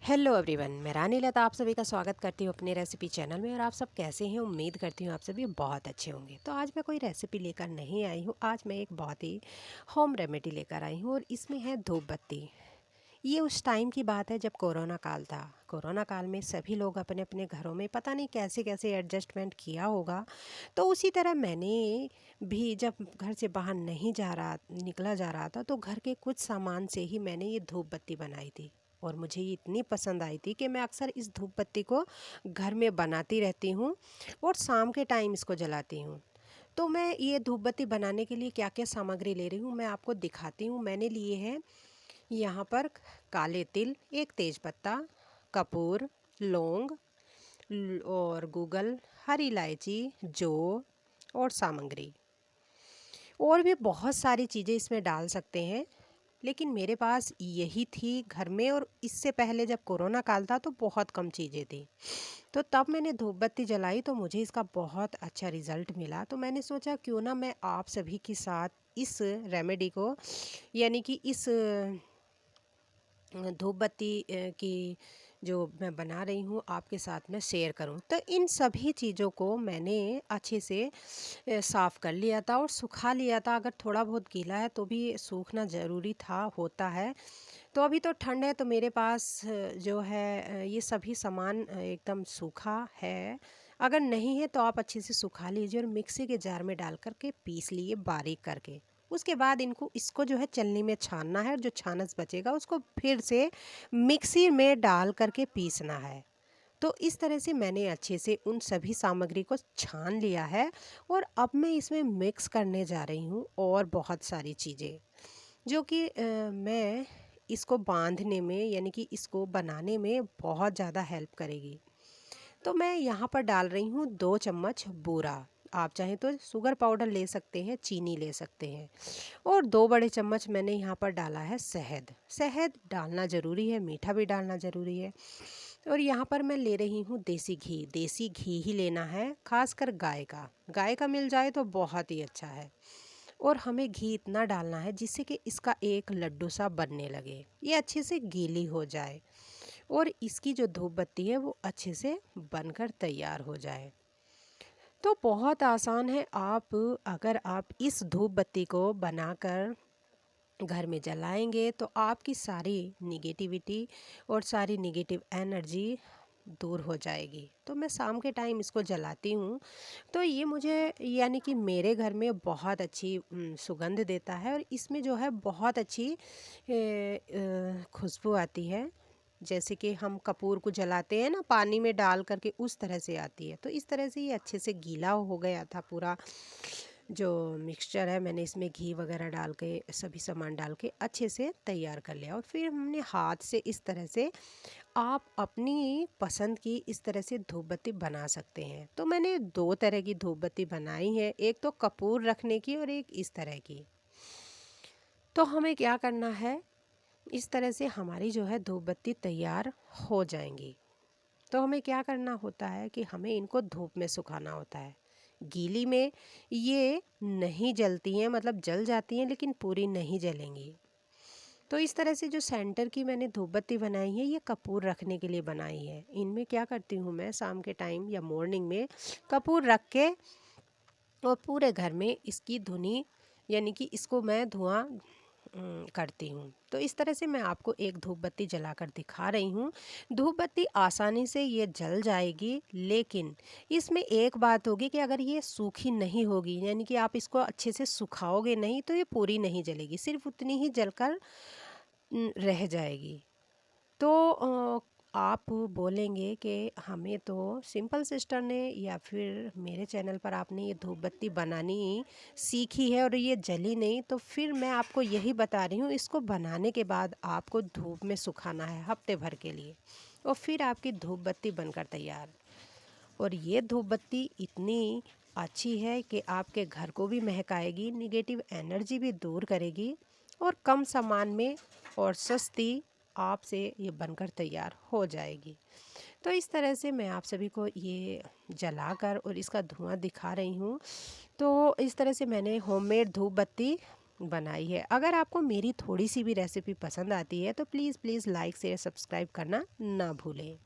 Hello everyone, मैं रानी लता आप सभी का स्वागत करती हूँ अपने रेसिपी चैनल में। और आप सब कैसे हैं? उम्मीद करती हूँ आप सभी बहुत अच्छे होंगे। तो आज मैं कोई रेसिपी लेकर नहीं आई हूँ। आज मैं एक बहुत ही होम रेमेडी लेकर आई हूँ और इसमें है धूप बत्ती। ये उस टाइम की बात है जब कोरोना काल था। कोरोना काल में सभी लोग अपने अपने घरों में पता नहीं कैसे कैसे एडजस्टमेंट किया होगा। तो उसी तरह मैंने भी जब घर से बाहर नहीं निकला जा रहा था, तो घर के कुछ सामान से ही मैंने ये धूप बत्ती बनाई थी। और मुझे ये इतनी पसंद आई थी कि मैं अक्सर इस धूप बत्ती को घर में बनाती रहती हूँ और शाम के टाइम इसको जलाती हूँ। तो मैं ये धूप बत्ती बनाने के लिए क्या क्या सामग्री ले रही हूँ मैं आपको दिखाती हूँ। मैंने लिए हैं यहाँ पर काले तिल, एक तेज़पत्ता, कपूर, लौंग और गूगल, हरी इलायची, जौ और सामग्री। और भी बहुत सारी चीज़ें इसमें डाल सकते हैं, लेकिन मेरे पास यही थी घर में। और इससे पहले जब कोरोना काल था तो बहुत कम चीज़ें थी। तो तब मैंने धूप बत्ती जलाई तो मुझे इसका बहुत अच्छा रिज़ल्ट मिला। तो मैंने सोचा क्यों ना मैं आप सभी के साथ इस रेमेडी को, यानी कि इस धूप बत्ती की जो मैं बना रही हूँ आपके साथ में शेयर करूँ। तो इन सभी चीज़ों को मैंने अच्छे से साफ़ कर लिया था और सुखा लिया था। अगर थोड़ा बहुत गीला है तो भी सूखना ज़रूरी था, होता है। तो अभी तो ठंड है तो मेरे पास जो है ये सभी सामान एकदम सूखा है। अगर नहीं है तो आप अच्छे से सुखा लीजिए और मिक्सी के जार में डाल कर के पीस लिए बारीक करके। उसके बाद इसको जो है चलनी में छानना है और जो छानस बचेगा उसको फिर से मिक्सी में डाल करके पीसना है। तो इस तरह से मैंने अच्छे से उन सभी सामग्री को छान लिया है और अब मैं इसमें मिक्स करने जा रही हूँ और बहुत सारी चीज़ें जो कि मैं इसको बांधने में, यानी कि इसको बनाने में बहुत ज़्यादा हेल्प करेगी। तो मैं यहाँ पर डाल रही हूँ 2 चम्मच बूरा। आप चाहें तो शुगर पाउडर ले सकते हैं, चीनी ले सकते हैं। और 2 बड़े चम्मच मैंने यहाँ पर डाला है शहद। शहद डालना ज़रूरी है, मीठा भी डालना ज़रूरी है। और यहाँ पर मैं ले रही हूँ देसी घी। देसी घी ही लेना है, खासकर गाय का। गाय का मिल जाए तो बहुत ही अच्छा है। और हमें घी इतना डालना है जिससे कि इसका एक लड्डू सा बनने लगे, ये अच्छे से गीली हो जाए और इसकी जो धूप बत्ती है वो अच्छे से बनकर तैयार हो जाए। तो बहुत आसान है। अगर आप इस धूप बत्ती को बनाकर घर में जलाएंगे तो आपकी सारी निगेटिविटी और सारी निगेटिव एनर्जी दूर हो जाएगी। तो मैं शाम के टाइम इसको जलाती हूँ तो ये मुझे, यानी कि मेरे घर में बहुत अच्छी सुगंध देता है और इसमें जो है बहुत अच्छी खुशबू आती है। जैसे कि हम कपूर को जलाते हैं ना पानी में डाल करके, उस तरह से आती है। तो इस तरह से ये अच्छे से गीला हो गया था पूरा जो मिक्सचर है। मैंने इसमें घी वगैरह डाल के, सभी सामान डाल के अच्छे से तैयार कर लिया। और फिर हमने हाथ से इस तरह से, आप अपनी पसंद की इस तरह से धूप बत्ती बना सकते हैं। तो मैंने 2 तरह की धूप बत्ती बनाई है, एक तो कपूर रखने की और एक इस तरह की। तो हमें क्या करना है, इस तरह से हमारी जो है धूप बत्ती तैयार हो जाएंगी। तो हमें क्या करना होता है कि हमें इनको धूप में सुखाना होता है। गीली में ये नहीं जलती हैं, मतलब जल जाती हैं लेकिन पूरी नहीं जलेंगी। तो इस तरह से जो सेंटर की मैंने धूप बत्ती बनाई है ये कपूर रखने के लिए बनाई है। इनमें क्या करती हूँ मैं शाम के टाइम या मॉर्निंग में कपूर रख के और पूरे घर में इसकी धुनी, यानी कि इसको मैं धुआं करती हूँ। तो इस तरह से मैं आपको एक धूप बत्ती जलाकर दिखा रही हूँ। धूप बत्ती आसानी से ये जल जाएगी, लेकिन इसमें एक बात होगी कि अगर ये सूखी नहीं होगी, यानी कि आप इसको अच्छे से सुखाओगे नहीं, तो ये पूरी नहीं जलेगी, सिर्फ उतनी ही जलकर रह जाएगी। तो आप बोलेंगे कि हमें तो सिंपल सिस्टर ने या फिर मेरे चैनल पर आपने ये धूप बत्ती बनानी सीखी है और ये जली नहीं। तो फिर मैं आपको यही बता रही हूँ, इसको बनाने के बाद आपको धूप में सुखाना है हफ्ते भर के लिए और फिर आपकी धूप बत्ती बनकर तैयार। और ये धूप बत्ती इतनी अच्छी है कि आपके घर को भी महकाएगी, निगेटिव एनर्जी भी दूर करेगी और कम सामान में और सस्ती आपसे ये बनकर तैयार हो जाएगी। तो इस तरह से मैं आप सभी को ये जलाकर और इसका धुआं दिखा रही हूँ। तो इस तरह से मैंने होममेड धूप बत्ती बनाई है। अगर आपको मेरी थोड़ी सी भी रेसिपी पसंद आती है तो please please like share subscribe करना ना भूलें।